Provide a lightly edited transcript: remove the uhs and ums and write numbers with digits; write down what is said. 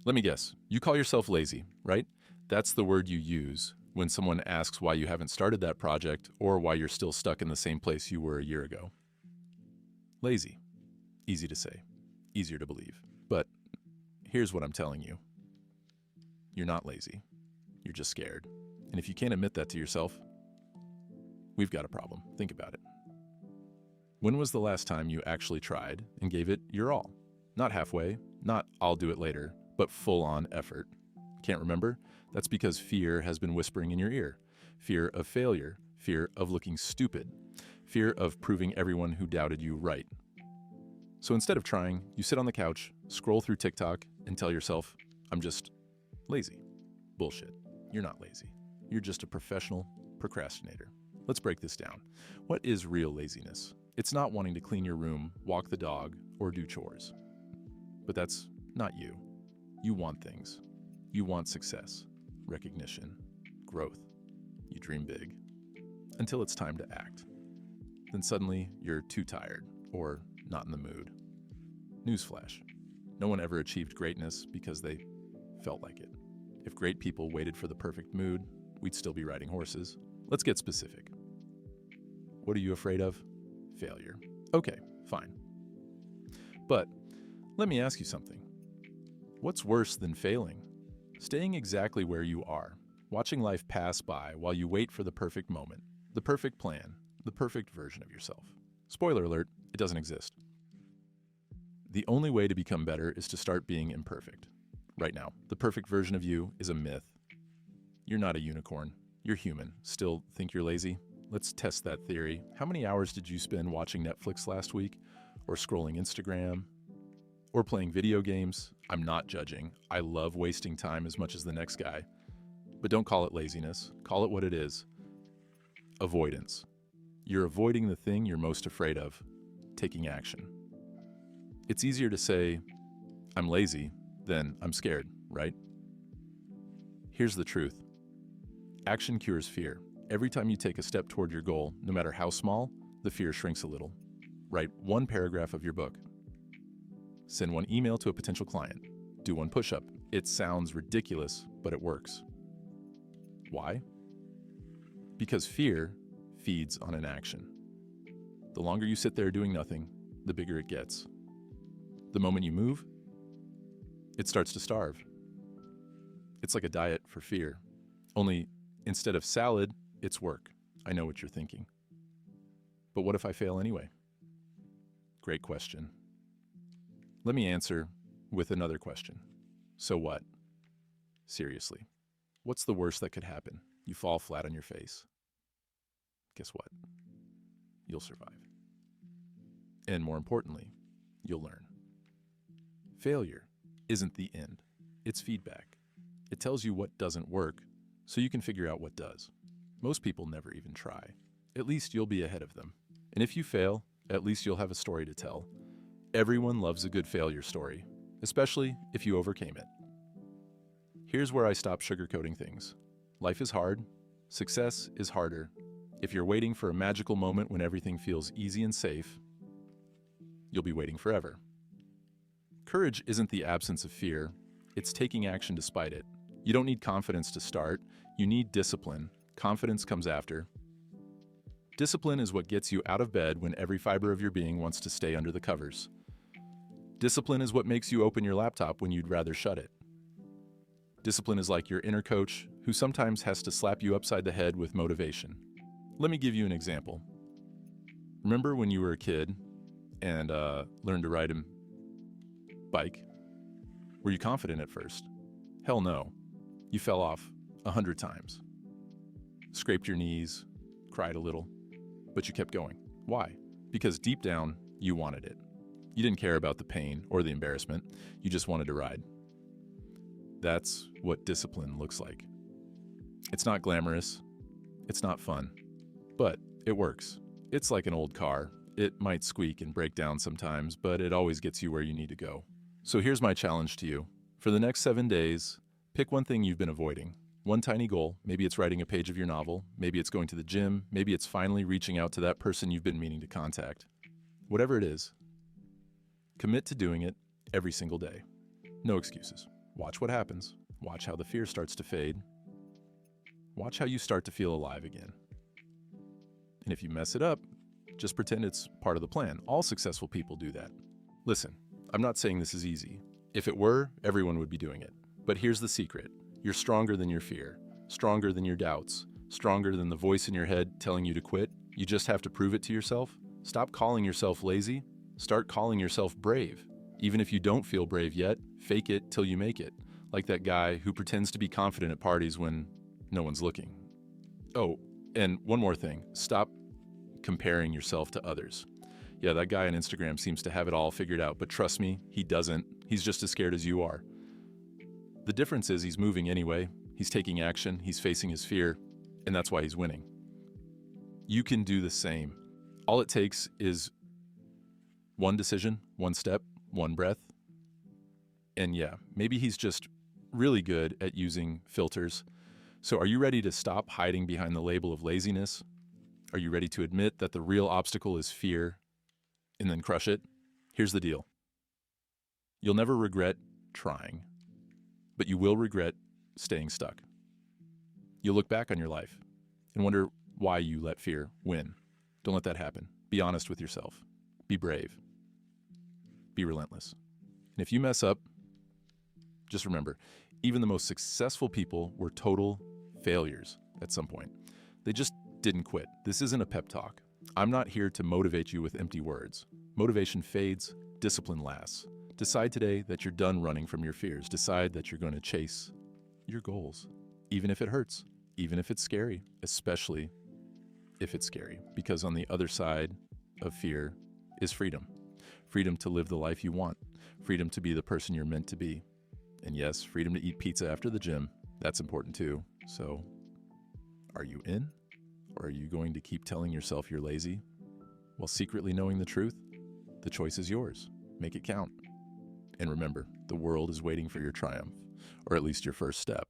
Let me guess. You call yourself lazy, right? That's the word you use when someone asks why you haven't started that project or why you're still stuck in the same place you were a year ago. Lazy. Easy to say. Easier to believe. But here's what I'm telling you. You're not lazy. You're just scared. And if you can't admit that to yourself, we've got a problem. Think about it. When was the last time you actually tried and gave it your all? Not halfway, not I'll do it later, but full-on effort. Can't remember? That's because fear has been whispering in your ear. Fear of failure, fear of looking stupid, fear of proving everyone who doubted you right. So instead of trying, you sit on the couch, scroll through TikTok, and tell yourself, I'm just lazy. Bullshit. You're not lazy. You're just a professional procrastinator. Let's break this down. What is real laziness? It's not wanting to clean your room, walk the dog, or do chores. But that's not you. You want things. You want success, recognition, growth. You dream big. Until it's time to act. Then suddenly, you're too tired, or not in the mood. Newsflash. No one ever achieved greatness because they felt like it. If great people waited for the perfect mood, we'd still be riding horses. Let's get specific. What are you afraid of? Failure. Okay, fine. But let me ask you something. What's worse than failing? Staying exactly where you are, watching life pass by while you wait for the perfect moment, the perfect plan, the perfect version of yourself. Spoiler alert, it doesn't exist. The only way to become better is to start being imperfect. Right now, the perfect version of you is a myth. You're not a unicorn. You're human. Still think you're lazy? Let's test that theory. How many hours did you spend watching Netflix last week? Or scrolling Instagram? Or playing video games? I'm not judging. I love wasting time as much as the next guy. But don't call it laziness. Call it what it is. Avoidance. You're avoiding the thing you're most afraid of, taking action. It's easier to say, I'm lazy, than I'm scared, right? Here's the truth. Action cures fear. Every time you take a step toward your goal, no matter how small, the fear shrinks a little. Write one paragraph of your book. Send one email to a potential client. Do one push-up. It sounds ridiculous, but it works. Why? Because fear feeds on inaction. The longer you sit there doing nothing, the bigger it gets. The moment you move, it starts to starve. It's like a diet for fear. Only instead of salad, it's work. I know what you're thinking. But what if I fail anyway? Great question. Let me answer with another question. So what? Seriously, what's the worst that could happen? You fall flat on your face. Guess what? You'll survive. And more importantly, you'll learn. Failure isn't the end. It's feedback. It tells you what doesn't work so you can figure out what does. Most people never even try. At least you'll be ahead of them. And if you fail, at least you'll have a story to tell. Everyone loves a good failure story, especially if you overcame it. Here's where I stop sugarcoating things. Life is hard. Success is harder. If you're waiting for a magical moment when everything feels easy and safe, you'll be waiting forever. Courage isn't the absence of fear. It's taking action despite it. You don't need confidence to start. You need discipline. Confidence comes after. Discipline is what gets you out of bed when every fiber of your being wants to stay under the covers. Discipline is what makes you open your laptop when you'd rather shut it. Discipline is like your inner coach who sometimes has to slap you upside the head with motivation. Let me give you an example. Remember when you were a kid and learned to ride a bike? Were you confident at first? Hell no. You fell off 100 times. Scraped your knees, cried a little, but you kept going. Why? Because deep down, you wanted it. You didn't care about the pain or the embarrassment. You just wanted to ride. That's what discipline looks like. It's not glamorous. It's not fun. But it works. It's like an old car. It might squeak and break down sometimes, but it always gets you where you need to go. So here's my challenge to you. For the next 7 days, pick one thing you've been avoiding. One tiny goal. Maybe it's writing a page of your novel. Maybe it's going to the gym. Maybe it's finally reaching out to that person you've been meaning to contact. Whatever it is, commit to doing it every single day. No excuses. Watch what happens. Watch how the fear starts to fade. Watch how you start to feel alive again. And if you mess it up, just pretend it's part of the plan. All successful people do that. Listen, I'm not saying this is easy. If it were, everyone would be doing it. But here's the secret. You're stronger than your fear, stronger than your doubts, stronger than the voice in your head telling you to quit. You just have to prove it to yourself. Stop calling yourself lazy. Start calling yourself brave. Even if you don't feel brave yet, fake it till you make it. Like that guy who pretends to be confident at parties when no one's looking. Oh, and one more thing. Stop comparing yourself to others. Yeah, that guy on Instagram seems to have it all figured out, but trust me, he doesn't. He's just as scared as you are. The difference is he's moving anyway. He's taking action. He's facing his fear, and that's why he's winning. You can do the same. All it takes is one decision, one step, one breath. And yeah, maybe he's just really good at using filters. So are you ready to stop hiding behind the label of laziness? Are you ready to admit that the real obstacle is fear and then crush it? Here's the deal. You'll never regret trying, but you will regret staying stuck. You'll look back on your life and wonder why you let fear win. Don't let that happen. Be honest with yourself. Be brave. Be relentless. And if you mess up, just remember, even the most successful people were total failures at some point. They just didn't quit. This isn't a pep talk. I'm not here to motivate you with empty words. Motivation fades, discipline lasts. Decide today that you're done running from your fears. Decide that you're going to chase your goals, even if it hurts, even if it's scary, especially if it's scary, because on the other side of fear is freedom. Freedom to live the life you want. Freedom to be the person you're meant to be. And yes, freedom to eat pizza after the gym. That's important too. So, are you in? Or are you going to keep telling yourself you're lazy while secretly knowing the truth? The choice is yours. Make it count. And remember, the world is waiting for your triumph, or at least your first step.